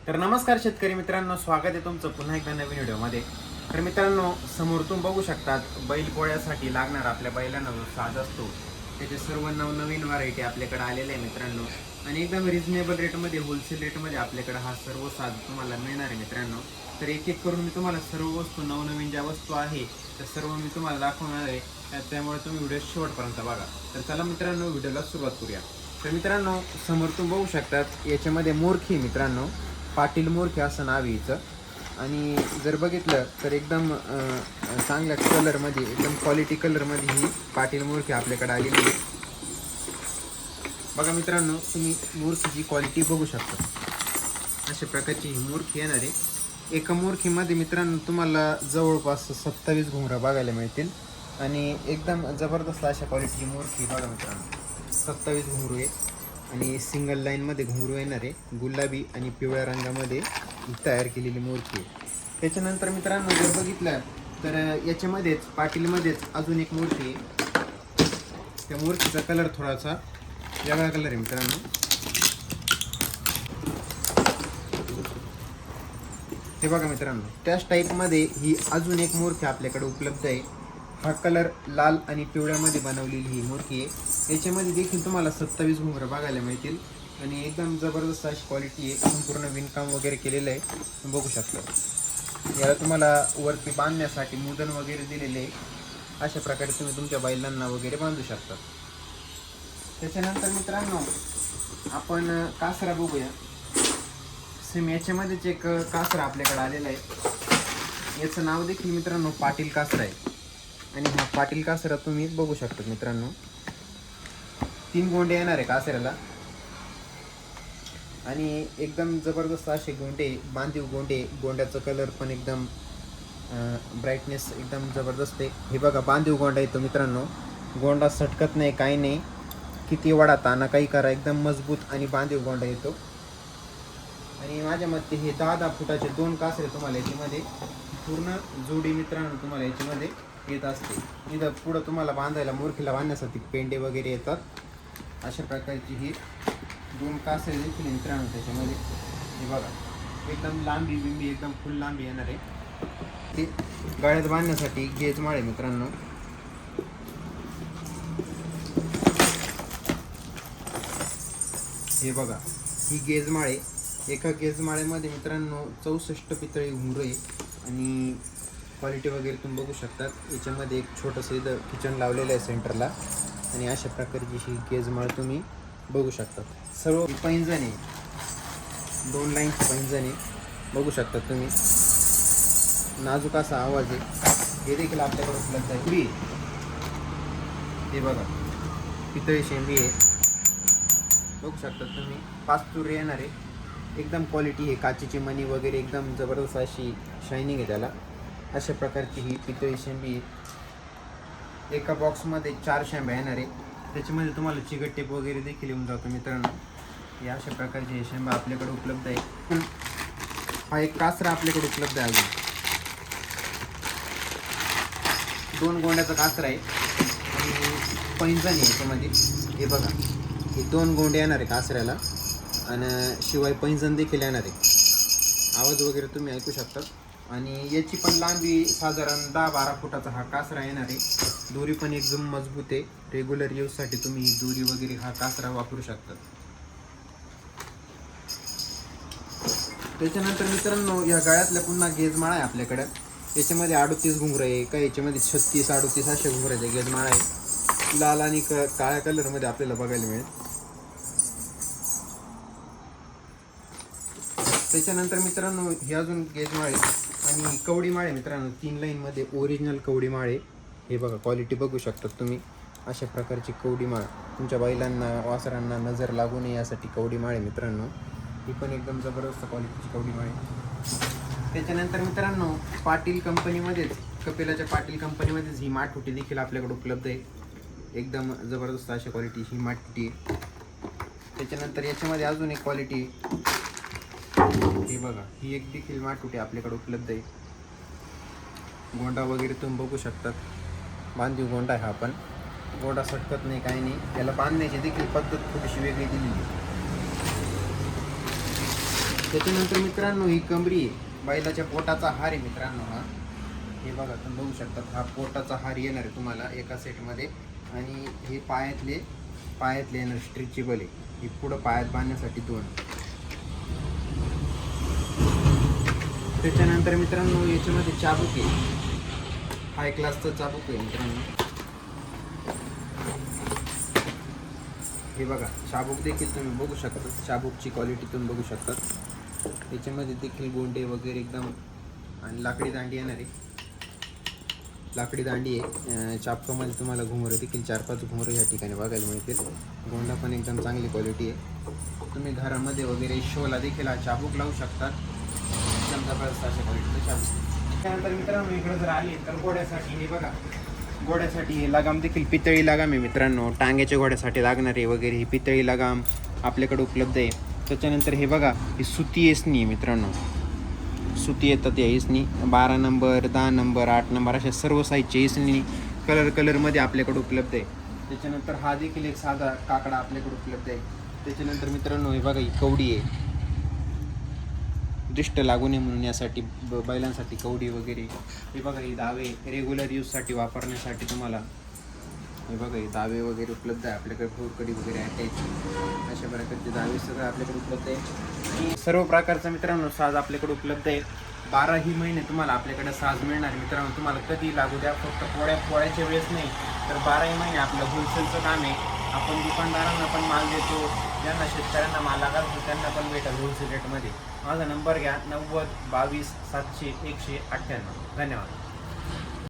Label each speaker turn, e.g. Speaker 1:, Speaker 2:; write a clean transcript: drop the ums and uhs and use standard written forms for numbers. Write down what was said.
Speaker 1: तर नमस्कार शेतकरी मित्रांनो, स्वागत आहे तुमचं पुन्हा एकदा नवीन व्हिडिओमध्ये. तर मित्रांनो, समोर तुम्ही बघू शकतात बैल पोळ्यासाठी लागणार आपल्या बैलांना जो साज असतो त्याचे सर्व नवनवीन व्हरायटी आपल्याकडे आलेले आहे मित्रांनो. आणि एकदम रिजनेबल रेटमध्ये, होलसेल रेटमध्ये आपल्याकडे हा सर्व साज तुम्हाला मिळणार आहे मित्रांनो. तर एक एक करून मी तुम्हाला सर्व वस्तू, नवनवीन ज्या वस्तू आहे त्या सर्व मी तुम्हाला दाखवणार आहे. त्यामुळे तुम्ही व्हिडिओ शेवटपर्यंत बघा. तर चला मित्रांनो, व्हिडिओला सुरुवात करूया. तर मित्रांनो, समोर तुम्ही बघू शकतात याच्यामध्ये मोरखी मित्रांनो, पाटील मोरखे असं नाव आहे हिचं. आणि जर बघितलं तर एकदम चांगल्या कलरमध्ये, एकदम क्वालिटी कलरमध्ये ही पाटील मोरखी आपल्याकडे आलेली आहे. बघा मित्रांनो, तुम्ही मोरखीची क्वालिटी बघू शकता. अशा प्रकारची ही मोरखी येणार आहे. एका मोरखीमध्ये मित्रांनो तुम्हाला जवळपास 27 घुंगरं बघायला मिळतील. आणि एकदम जबरदस्त अशा क्वालिटीची मोरखी बघा मित्रांनो, 27 घुंगरू आहे. आणि सिंगल लाईनमध्ये घुंगरू येणार आहे. गुलाबी आणि पिवळ्या रंगामध्ये तयार केलेली मूर्ती आहे. त्याच्यानंतर मित्रांनो जर बघितलं तर याच्यामध्येच पाटीलमध्येच अजून एक मूर्ती आहे. त्या मूर्तीचा कलर थोडासा वेगळा कलर आहे मित्रांनो. ते बघा मित्रांनो, त्याच टाईपमध्ये ही अजून एक मूर्ती आपल्याकडे उपलब्ध आहे. हा कलर लाल आणि पिवळ्यामध्ये बनवलेली ही मूर्ती आहे. याच्यामध्ये देखील तुम्हाला 27 घुंगरं बघायला मिळतील. आणि एकदम जबरदस्त अशी क्वालिटी आहे. संपूर्ण विणकाम वगैरे केलेलं आहे, तुम्ही बघू शकता. याला तुम्हाला वरती बांधण्यासाठी मुदन वगैरे दिलेले आहे. अशा प्रकारे तुम्ही तुमच्या बैलांना वगैरे बांधू शकता. त्याच्यानंतर मित्रांनो आपण कासरा बघूया. सेम याच्यामध्येच एक कासरा आपल्याकडे आलेला आहे. याचं नाव देखील मित्रांनो पाटील कासरा आहे. आणि हा पाटील कासरा तुम्ही बघू शकता मित्रांनो. 3 गोंडे येणार आहे कासऱ्याला. आणि एकदम जबरदस्त असे गोंडे, बांधीव गोंडे. गोंड्याचा कलर पण एकदम ब्राईटनेस एकदम जबरदस्त आहे. हे बघा बांधीव गोंडा येतो मित्रांनो. गोंडा सटकत नाही, काही नाही. किती वडा ताना काही करा, एकदम मजबूत आणि बांधीव गोंडा येतो. आणि माझ्या मते हे 10-10 फुटाचे 2 कासरे तुम्हाला याच्यामध्ये पूर्ण जोडी मित्रांनो तुम्हाला याच्यामध्ये येत असते. इथं पुढं तुम्हाला बांधायला, मूर्खीला बांधण्यासाठी पेंडे वगैरे येतात. अशा प्रकारची ही 2 कासरे देखील मित्रांनो त्याच्यामध्ये. हे बघा एकदम लांबी बिंबी, एकदम फुल लांबी येणार आहे. ते गळ्यात बांधण्यासाठी गेजमाळ आहे मित्रांनो. हे बघा ही गेजमाळ आहे. एका गेजमाळेमध्ये मित्रांनो 64 पितळी घुंगरू आहे. आणि क्वालिटी वगैरे तुम्ही बघू शकतात. याच्यामध्ये एक छोटंसं इथं किचन लावलेलं आहे सेंटरला. आणि अशा प्रकारची ही गेजमाळ तुम्ही बघू शकतात. सर्व पैंजण आहे, 2 लाईनची पैंजण आहे, बघू शकता तुम्ही. नाजूक असा आवाज आहे. हे देखील आपल्याकडे उपलब्ध आहे. पुरी हे बघा पितळी शेंबी आहे, बघू शकता तुम्ही. 5 तुरे येणार आहे. एकदम क्वालिटी आहे. काचेची मणी वगैरे एकदम जबरदस्त अशी शायनिंग आहे त्याला. अशा प्रकारची ही पितळी शेंबी आहे. एका बॉक्समध्ये 4 शेंब्या येणार आहे. त्याच्यामध्ये तुम्हाला चिकट टेप वगैरे देखील येऊन जातो मित्रांनो. या अशा प्रकारचे हे शेंबा आपल्याकडे उपलब्ध आहे. हा एक कासरा आपल्याकडे उपलब्ध आहे. अजून 2 गोंड्याचा कासरा आहे. आणि पैंजण आहे याच्यामध्ये. हे बघा हे 2 गोंडे येणार आहे कासऱ्याला. आणि शिवाय पैंजण देखील येणार आहे. आवाज वगैरे तुम्ही ऐकू शकता. आणि याची पण लांबी साधारण 10-12 फुटाचा हा कासरा येणार आहे. दोरी पण एकदम मजबूत आहे. रेग्युलर यूजसाठी तुम्ही दोरी वगैरे हा कासरा वापरू शकता. त्याच्यानंतर मित्रांनो या गळ्यातल्या पुन्हा गेजमाळा आहे आपल्याकडे. याच्यामध्ये 38 घुंगरं आहे. का याच्यामध्ये 36-38 अशा घुंगराचे गेजमाळा आहे. लाल आणि काळ्या कलरमध्ये आपल्याला बघायला मिळेल. त्याच्यानंतर मित्रांनो हे अजून गेजमाळे आणि कवडी माळे मित्रांनो 3 लाईनमध्ये ओरिजिनल कवडी माळे. हे बघा क्वालिटी बघू शकता तुम्ही. अशा प्रकारची कवडी माळ तुमच्या बैलांना, वासरांना नजर लागू नये यासाठी कवडी माळे मित्रांनो. ही पण एकदम जबरदस्त क्वालिटीची कवडी माळे. त्याच्यानंतर मित्रांनो पाटील कंपनीमध्येच, कपिलाच्या पाटील कंपनीमध्येच ही माठुटी देखील आपल्याकडे उपलब्ध आहे. एकदम जबरदस्त अशा क्वालिटीची ही माठुटी आहे. त्याच्यानंतर याच्यामध्ये अजून एक क्वालिटी, हे बघा ही एक देखील माठुटी आपल्याकडे उपलब्ध आहे. गोंडा वगैरे तुम्ही बघू शकतात. बांधीव गोंडा आहे हा पण. गोंडा सटकत नाही, काही नाही. याला बांधण्याची देखील पद्धत थोडीशी वेगळी दिलेली आहे. त्याच्यानंतर मित्रांनो ही कमरी आहे, बैलाच्या पोटाचा हार आहे मित्रांनो हा. हे बघा तुम्ही बघू शकता, हा पोटाचा हार येणार आहे तुम्हाला एका सेटमध्ये. आणि हे पायातले येणार स्ट्रेचेबल आहे. हे पुढं पायात बांधण्यासाठी 2. त्याच्यानंतर मित्रांनो याच्यामध्ये चाबूक आहे, हाय क्लासचं चाबूक आहे मित्रांनो. हे बघा चाबूक देखील तुम्ही बघू शकता, चाबूकची क्वालिटी तुम्ही बघू शकता. याच्यामध्ये देखील गोंडे वगैरे एकदम, आणि लाकडी दांडी येणार आहे. लाकडी दांडी आहे. चाबकामध्ये तुम्हाला घुमरं देखील 4-5 घुमरं या ठिकाणी बघायला मिळतील. गोंडा पण एकदम चांगली क्वालिटी आहे. तुम्ही घरामध्ये वगैरे शोला देखील हा चाबूक लावू शकतात. एकदम जबरदस्त अशा क्वालिटीचं चाबूक. त्यानंतर मित्रांनो इकडे जर आले तर घोड्यासाठी हे बघा, घोड्यासाठी हे लगाम देखील पितळी लगाम आहे मित्रांनो. टांग्याच्या घोड्यासाठी लागणारे वगैरे ही पितळी लगाम आपल्याकडे उपलब्ध आहे. त्याच्यानंतर हे बघा, ही सुती एसनी आहे मित्रांनो. सुती येतात या इसनी 12 नंबर, 10 नंबर, 8 नंबर अशा सर्व साईजच्या इसनी कलरमध्ये आपल्याकडे उपलब्ध आहे. त्याच्यानंतर हा देखील एक साधा काकडा आपल्याकडे उपलब्ध आहे. त्याच्यानंतर मित्रांनो हे बघा, ही कवडी आहे, दृष्ट लागू नये म्हणून यासाठी बैलांसाठी कवडी वगैरे. हे बघा, ही दावे रेग्युलर यूजसाठी वापरण्यासाठी तुम्हाला हे बघा, हे दावे वगैरे उपलब्ध आहे आपल्याकडे. फुलकडी वगैरे अटॅच अशा प्रकारचे दावे सगळं आपल्याकडे उपलब्ध आहे. आणि सर्व प्रकारचा मित्रांनो साज आपल्याकडे उपलब्ध आहे. 12ही महिने तुम्हाला आपल्याकडे साज मिळणार मित्रांनो. तुम्हाला कधी लागू द्या, फक्त पोळ्याच्या वेळेस नाही तर 12ही महिने आपलं होलसेलचं काम आहे. आपण दुकानदारांना पण माल देतो, ज्यांना शेतकऱ्यांना माल लागतो त्यांना पण भेटेल होलसेल रेटमध्ये. माझा नंबर घ्या 90 22 700 198. धन्यवाद.